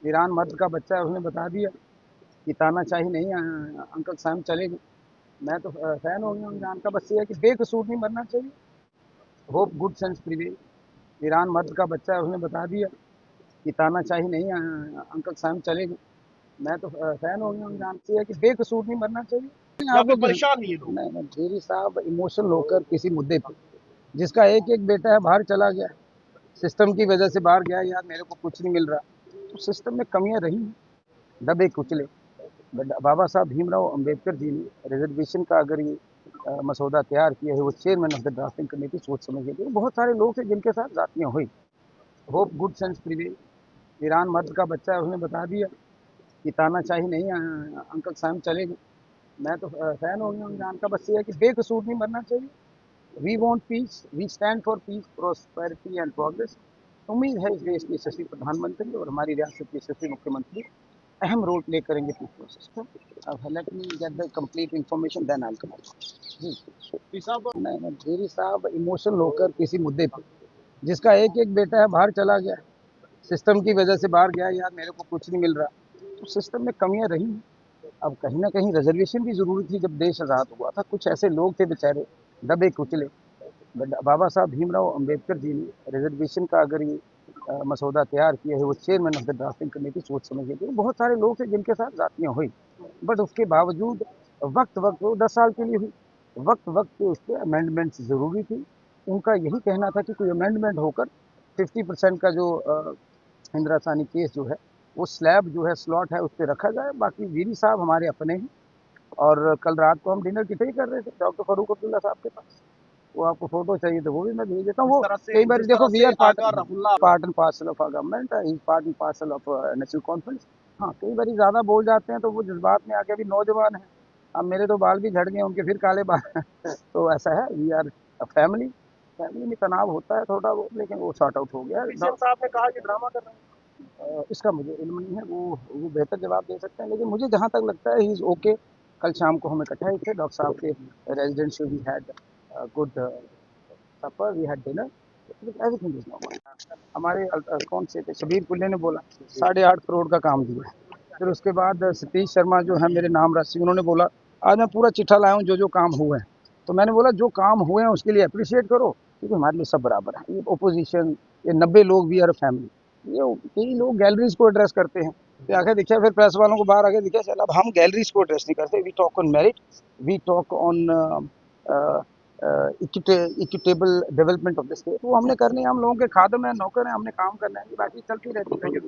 Iran मर्द का बच्चा है, उसने बता दिया कि तानाशाही नहीं, अंकल साहब चलेगी। मैं तो फैन हो गया हूँ ईरान का। बस ये है कि बेकसूर नहीं मरना चाहिए। Hope good sense prevail. Iran मर्द का बच्चा है, उसने बता दिया कि तानाशाही नहीं, अंकल साहब चलेगी। मैं तो फैन हो गया हूँ ईरान से। है कि बेकसूर नहीं मरना चाहिए। या आपको फिर परेशान नहीं है लोग। नहीं नहीं, गिरी साहब इमोशनल होकर किसी मुद्दे पे, जिसका एक एक बेटा है बाहर चला गया, सिस्टम की वजह से बाहर गया, यार मेरे को कुछ नहीं मिल रहा, तो सिस्टम में कमियां रही, दबे कुचले। बाबा साहब भीमराव अंबेडकर जी ने रिजर्वेशन का अगर ये मसौदा तैयार किया है, वो chairman of the drafting committee सोच समझ के, बहुत सारे लोग थे जिनके साथ जातियां हुई। Hope good sense prevail. Iran मर्द का बच्चा है, उसने बता दिया कि तानाशाही नहीं, अंकल साहब चलेगी। मैं तो फैन हो गया हूँ ईरान का। बस ये है कि बेकसूर नहीं मरना चाहिए। We want peace, we stand for peace, prosperity and progress. उम्मीद है इस देश के यशस्वी प्रधानमंत्री और हमारी रियासत के यशस्वी मुख्यमंत्री अहम रोल प्ले करेंगे पीस प्रोसेस में। अब let me get the complete information, then I come. जी साहब, नहीं नहीं, गिरी साहब इमोशनल होकर किसी मुद्दे पे, जिसका एक एक बेटा है बाहर चला गया, सिस्टम की वजह से बाहर गया, यार मेरे को कुछ नहीं मिल रहा, तो सिस्टम में कमियां रही। अब कहीं ना कहीं रिजर्वेशन की जरूरत थी। जब देश आज़ाद हुआ था, कुछ ऐसे लोग थे बेचारे दबे कुचले। बाबा साहब भीमराव अंबेडकर जी ने रिजर्वेशन का अगर ये मसौदा तैयार किया है, वो chairman of the drafting committee सोच समझ के, बहुत सारे लोग थे जिनके साथ जातियां हुई, बट उसके बावजूद वक्त वक्त वो 10 साल के लिए हुई, वक्त वक्त पे उस पर अमेंडमेंट्स जरूरी थी। उनका यही कहना था कि कोई अमेंडमेंट होकर 50% का जो इंदिरा सानी केस जो है, वो स्लैब जो है स्लॉट है उस पर रखा जाए। बाकी वीरी साहब हमारे अपने हैं, और कल रात को हम डिनर किटे ही कर रहे थे डॉक्टर फारूक अब्दुल्ला साहब के पास। वो आपको फोटो चाहिए तो वो भी मैं भेज देता हूँ। जिस वो तरह से कई बार जिस देखो, तरह वी से are Aga Ruhullah part and parcel of our government, he part and parcel of National Conference. हाँ, कई बार ज्यादा बोल जाते हैं तो वो जज्बात में आके, अभी नौजवान है, अब मेरे तो बाल भी झड़ गए, उनके फिर काले बाल तो ऐसा है, वी आर फैमिली। फैमिली में तनाव होता है थोड़ा बहुत, लेकिन वो सॉर्ट आउट हो गया। पीसीएम साहब ने कहा कि ड्रामा कर रहे हैं। इसका मुझे इल्म नहीं है, वो बेहतर जवाब दे सकते हैं, लेकिन मुझे जहाँ तक लगता है ही इज ओके। कल शाम को हम इकट्ठा ही थे डॉक्टर साहब के रेजिडेंशियल, वी हैड गुड सफर, we had dinner, everything is normal. हमारे कौन से थे, शबीर कुल्ले ने बोला 8.5 करोड़ का काम दिया है। फिर उसके बाद सतीश शर्मा जो है मेरे नाम रसी, उन्होंने बोला आज मैं पूरा चिट्ठा लाया हूँ जो जो काम हुए हैं। तो मैंने बोला जो काम हुए हैं उसके लिए अप्रिशिएट करो, क्योंकि हमारे लिए सब बराबर है। ये ओपोजिशन, ये 90 लोग, वी आर फैमिली। ये कई लोग गैलरीज को एड्रेस करते हैं, फिर आगे दिखा, फिर प्रेस वालों को बाहर आगे दिखा, चल अब हम गैलरीज को एड्रेस नहीं करते, we talk on merit, we talk on equitable development of the state. वो हमने करनी है, हम लोगों के खादम है, नौकर हैं, हमने काम करना है, बाकी चलती रहती है।